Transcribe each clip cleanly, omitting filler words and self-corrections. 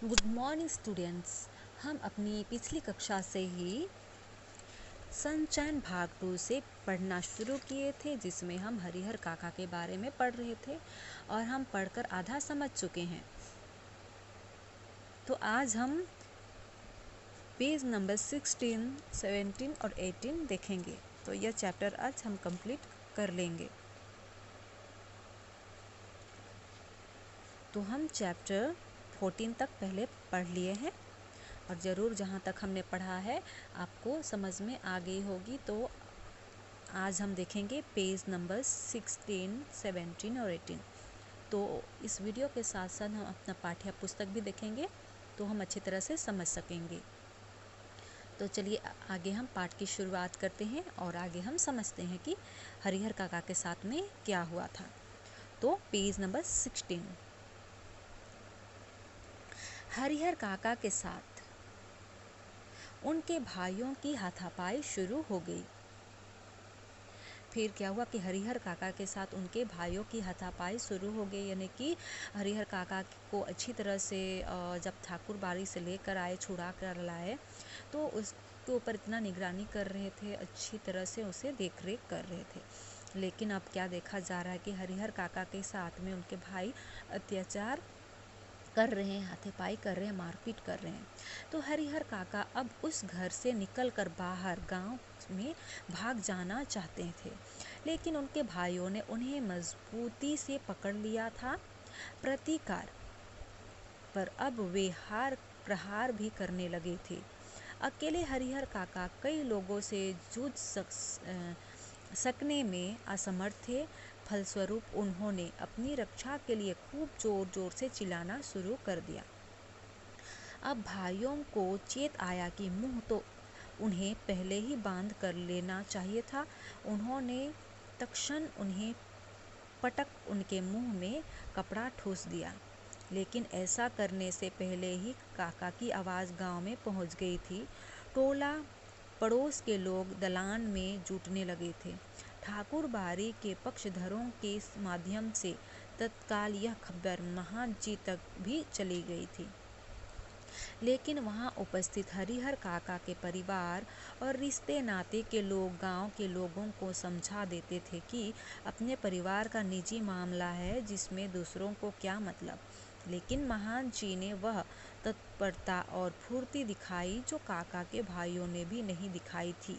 Good morning students. हम अपनी पिछली कक्षा से ही सनशाइन भाग 2 से पढ़ना शुरू किए थे, जिसमें हम हरिहर काका के बारे में पढ़ रहे थे और हम पढ़कर आधा समझ चुके हैं। तो आज हम पेज नंबर 16, 17 और 18 देखेंगे। तो यह चैप्टर आज हम कंप्लीट कर लेंगे। तो हम चैप्टर 14 तक पहले पढ़ लिए हैं और ज़रूर जहाँ तक हमने पढ़ा है आपको समझ में आ गई होगी। तो आज हम देखेंगे पेज नंबर 16, 17 और 18। तो इस वीडियो के साथ साथ हम अपना पाठ्य पुस्तक भी देखेंगे तो हम अच्छी तरह से समझ सकेंगे। तो चलिए आगे हम पाठ की शुरुआत करते हैं और आगे हम समझते हैं कि हरिहर काका के साथ में क्या हुआ था। तो पेज नंबर 16। हरिहर काका के साथ उनके भाइयों की हाथापाई शुरू हो गई। फिर क्या हुआ कि हरिहर काका के साथ उनके भाइयों की हाथापाई शुरू हो गई, यानी कि हरिहर काका को अच्छी तरह से जब ठाकुर बाड़ी से लेकर आए, छुड़ा कर लाए, तो उसके ऊपर इतना निगरानी कर रहे थे, अच्छी तरह से उसे देख रेख कर रहे थे। लेकिन अब क्या देखा जा रहा है कि हरिहर काका के साथ में उनके भाई अत्याचार कर रहे हैं, हाथापाई कर रहे हैं, मारपीट कर रहे हैं। तो हरिहर काका अब उस घर से निकलकर बाहर गांव में भाग जाना चाहते थे, लेकिन उनके भाइयों ने उन्हें मजबूती से पकड़ लिया था। प्रतिकार पर अब वे प्रहार भी करने लगे थे। अकेले हरिहर काका कई लोगों से जूझ सकने में असमर्थ थे। फलस्वरूप उन्होंने अपनी रक्षा के लिए खूब जोर जोर से चिल्लाना शुरू कर दिया। अब भाइयों को चेत आया कि मुंह तो उन्हें पहले ही बांध कर लेना चाहिए था। उन्होंने तत्क्षण उन्हें पटक उनके मुंह में कपड़ा ठूस दिया, लेकिन ऐसा करने से पहले ही काका की आवाज़ गांव में पहुंच गई थी। टोला पड़ोस के लोग दलान में जुटने लगे थे। ठाकुर बाड़ी के पक्षधरों के माध्यम से तत्काल यह खबर महान जी तक भी चली गई थी। लेकिन वहां उपस्थित हरिहर काका के परिवार और रिश्ते नाते के लोग गांव के लोगों को समझा देते थे कि अपने परिवार का निजी मामला है, जिसमें दूसरों को क्या मतलब। लेकिन महान जी ने वह तत्परता और फुर्ती दिखाई जो काका के भाइयों ने भी नहीं दिखाई थी।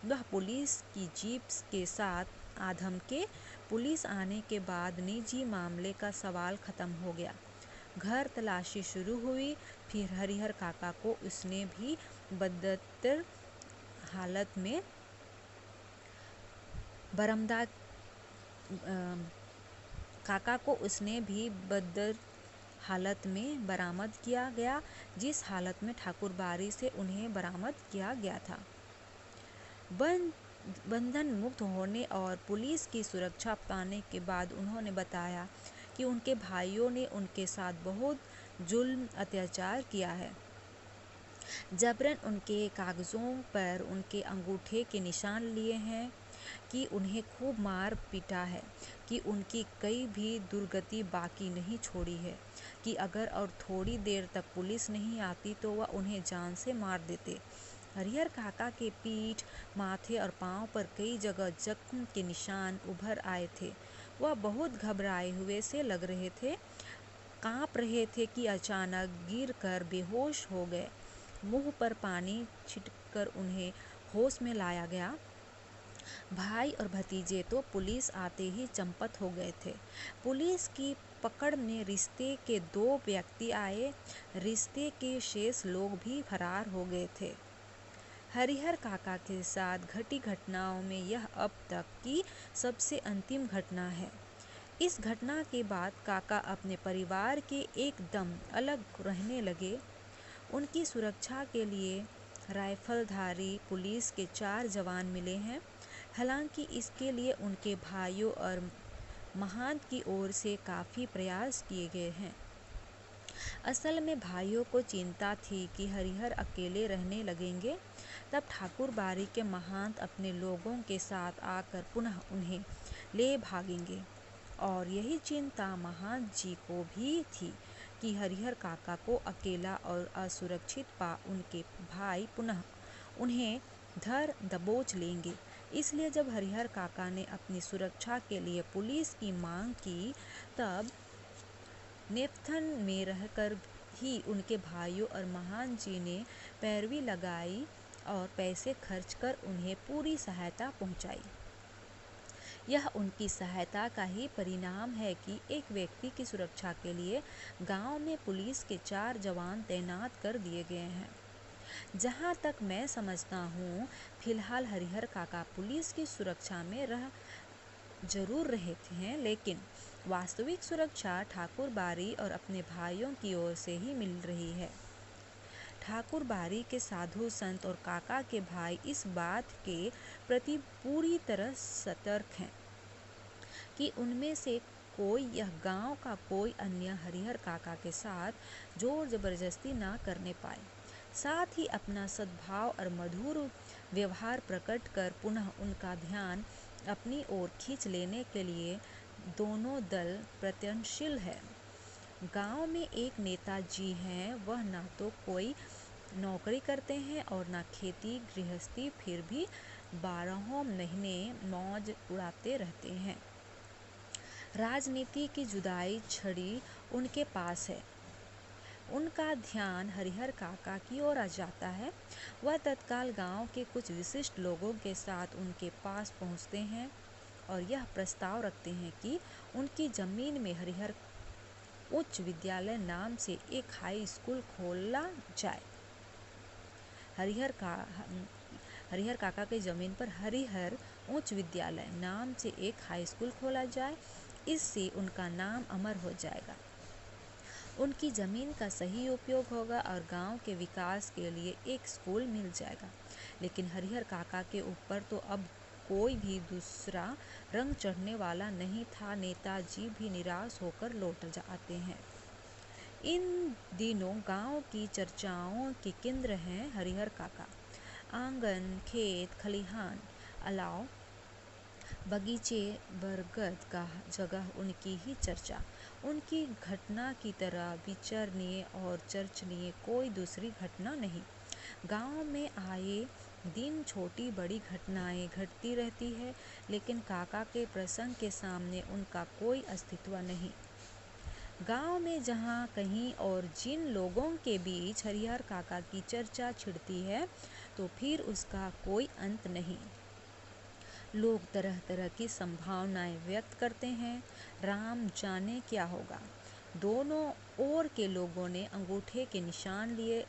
वह पुलिस की जीप के साथ आधम के। पुलिस आने के बाद निजी मामले का सवाल खत्म हो गया। घर तलाशी शुरू हुई। फिर हरिहर काका को उसने भी बदतर हालत में बरामदा काका को उसने भी बदतर हालत में बरामद किया गया, जिस हालत में ठाकुर बाड़ी से उन्हें बरामद किया गया था। बंधन मुक्त होने और पुलिस की सुरक्षा पाने के बाद उन्होंने बताया कि उनके भाइयों ने उनके साथ बहुत जुल्म अत्याचार किया है। जबरन उनके कागजों पर उनके अंगूठे के निशान लिए हैं, कि उन्हें खूब मार पीटा है, कि उनकी कई भी दुर्गति बाकी नहीं छोड़ी है, कि अगर और थोड़ी देर तक पुलिस नहीं आती तो वह उन्हें जान से मार देते। हरिहर काका के पीठ, माथे और पांव पर कई जगह जख्म के निशान उभर आए थे। वह बहुत घबराए हुए से लग रहे थे, कांप रहे थे कि अचानक गिरकर बेहोश हो गए। मुंह पर पानी छिटकर उन्हें होश में लाया गया। भाई और भतीजे तो पुलिस आते ही चंपत हो गए थे। पुलिस की पकड़ में रिश्ते के 2 व्यक्ति आए। रिश्ते के शेष लोग भी फरार हो गए थे। हरिहर काका के साथ घटी घटनाओं में यह अब तक की सबसे अंतिम घटना है। इस घटना के बाद काका अपने परिवार के एकदम अलग रहने लगे। उनकी सुरक्षा के लिए राइफलधारी पुलिस के 4 जवान मिले हैं। हालांकि इसके लिए उनके भाइयों और महंत की ओर से काफ़ी प्रयास किए गए हैं। असल में भाइयों को चिंता थी कि हरिहर अकेले रहने लगेंगे, तब ठाकुर बाड़ी के महंत अपने लोगों के साथ आकर पुनः उन्हें ले भागेंगे। और यही चिंता महंत जी को भी थी कि हरिहर काका को अकेला और असुरक्षित पा उनके भाई पुनः उन्हें धर दबोच लेंगे। इसलिए जब हरिहर काका ने अपनी सुरक्षा के लिए पुलिस की मांग की, तब नेपथन में रहकर ही उनके भाइयों और महान जी ने पैरवी लगाई और पैसे खर्च कर उन्हें पूरी सहायता पहुंचाई। यह उनकी सहायता का ही परिणाम है कि एक व्यक्ति की सुरक्षा के लिए गांव में पुलिस के 4 जवान तैनात कर दिए गए हैं। जहां तक मैं समझता हूँ, फिलहाल हरिहर काका पुलिस की सुरक्षा में जरूर रहे हैं, लेकिन वास्तविक सुरक्षा ठाकुर बारी और अपने भाइयों की ओर से ही मिल रही है। ठाकुर बारी के साधु संत और काका के भाई इस बात के प्रति पूरी तरह सतर्क हैं कि उनमें से कोई यह गांव का कोई अन्य हरिहर काका के साथ जोर जबरदस्ती ना करने पाए। साथ ही अपना सद्भाव और मधुर व्यवहार प्रकट कर पुनः उनका ध्यान अपनी ओर खींच लेने के लिए दोनों दल प्रयत्नशील है। गांव में एक नेताजी हैं, वह ना तो कोई नौकरी करते हैं और ना खेती गृहस्थी, फिर भी 12 महीने मौज उड़ाते रहते हैं। राजनीति की जुदाई छड़ी उनके पास है। उनका ध्यान हरिहर काका की ओर आ जाता है। वह तत्काल गांव के कुछ विशिष्ट लोगों के साथ उनके पास पहुंचते हैं और यह प्रस्ताव रखते हैं कि उनकी जमीन में हरिहर उच्च विद्यालय नाम से एक हाई स्कूल खोला जाए। हरिहर काका की जमीन पर हरिहर उच्च विद्यालय नाम से एक हाई स्कूल खोला जाए। इससे उनका नाम अमर हो जाएगा, उनकी ज़मीन का सही उपयोग होगा और गांव के विकास के लिए एक स्कूल मिल जाएगा। लेकिन हरिहर काका के ऊपर तो अब कोई भी दूसरा रंग चढ़ने वाला नहीं था। नेताजी भी निराश होकर लौट जाते हैं। इन दिनों गांव की चर्चाओं के केंद्र हैं हरिहर काका। आंगन, खेत, खलिहान, अलाव, बगीचे, बरगद का जगह उनकी ही चर्चा। उनकी घटना की तरह विचारणीय और चर्चनीय कोई दूसरी घटना नहीं। गांव में आए दिन छोटी बड़ी घटनाएं घटती रहती है, लेकिन काका के प्रसंग के सामने उनका कोई अस्तित्व नहीं। गांव में जहां कहीं और जिन लोगों के बीच हरिहर काका की चर्चा छिड़ती है, तो फिर उसका कोई अंत नहीं। लोग तरह तरह की संभावनाएं व्यक्त करते हैं। राम जाने क्या होगा। दोनों ओर के लोगों ने अंगूठे के निशान लिए,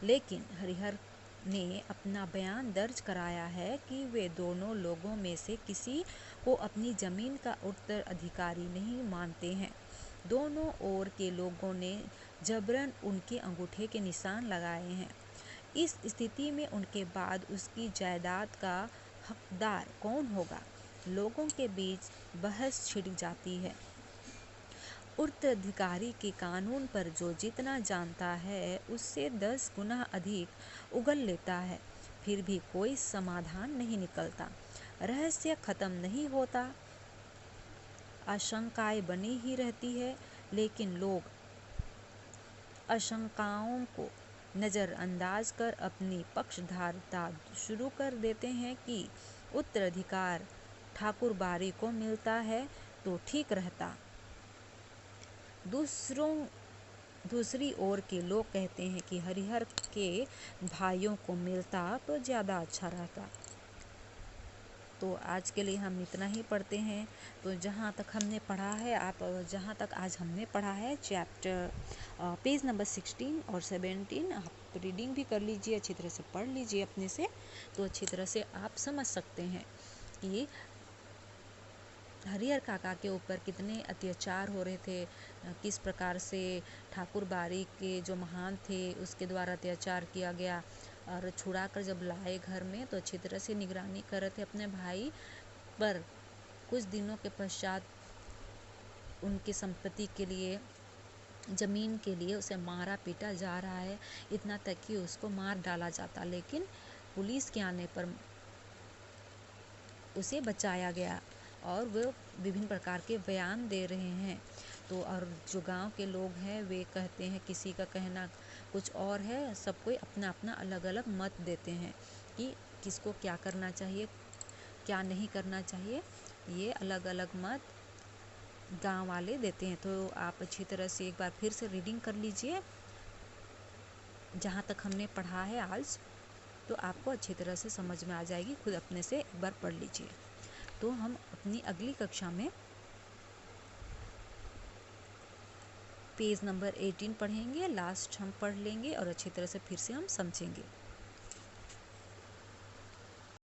लेकिन हरिहर ने अपना बयान दर्ज कराया है कि वे दोनों लोगों में से किसी को अपनी जमीन का उत्तराधिकारी नहीं मानते हैं। दोनों ओर के लोगों ने जबरन उनके अंगूठे के निशान लगाए हैं। इस स्थिति में उनके बाद उसकी जायदाद का हकदार कौन होगा? लोगों के बीच बहस छिड़ जाती है। उत्तराधिकारी के कानून पर जो जितना जानता है, उससे 10 गुना अधिक उगल लेता है। फिर भी कोई समाधान नहीं निकलता। रहस्य खत्म नहीं होता। आशंकाएं बनी ही रहती है, लेकिन लोग आशंकाओं को नज़रअंदाज कर अपनी पक्षधारता शुरू कर देते हैं कि उत्तराधिकार ठाकुर बारी को मिलता है तो ठीक रहता। दूसरी ओर के लोग कहते हैं कि हरिहर के भाइयों को मिलता तो ज़्यादा अच्छा रहता। तो आज के लिए हम इतना ही पढ़ते हैं। तो जहाँ तक हमने पढ़ा है, जहाँ तक आज हमने पढ़ा है चैप्टर पेज नंबर 16 और 17, आप रीडिंग भी कर लीजिए, अच्छी तरह से पढ़ लीजिए अपने से, तो अच्छी तरह से आप समझ सकते हैं कि हरिहर काका के ऊपर कितने अत्याचार हो रहे थे, किस प्रकार से ठाकुर बारी के जो महान थे उसके द्वारा अत्याचार किया गया, और छुड़ा कर जब लाए घर में तो अच्छी तरह से निगरानी कर रहे थे अपने भाई पर। कुछ दिनों के पश्चात उनकी संपत्ति के लिए, ज़मीन के लिए उसे मारा पीटा जा रहा है, इतना तक कि उसको मार डाला जाता, लेकिन पुलिस के आने पर उसे बचाया गया और वो विभिन्न प्रकार के बयान दे रहे हैं। तो और जो गांव के लोग हैं वे कहते हैं, किसी का कहना कुछ और है, सब कोई अपना अपना अलग अलग मत देते हैं कि किसको क्या करना चाहिए, क्या नहीं करना चाहिए। ये अलग अलग मत गांव वाले देते हैं। तो आप अच्छी तरह से एक बार फिर से रीडिंग कर लीजिए जहाँ तक हमने पढ़ा है आज, तो आपको अच्छी तरह से समझ में आ जाएगी। खुद अपने से एक बार पढ़ लीजिए। तो हम अपनी अगली कक्षा में पेज नंबर 18 पढ़ेंगे, लास्ट हम पढ़ लेंगे और अच्छी तरह से फिर से हम समझेंगे।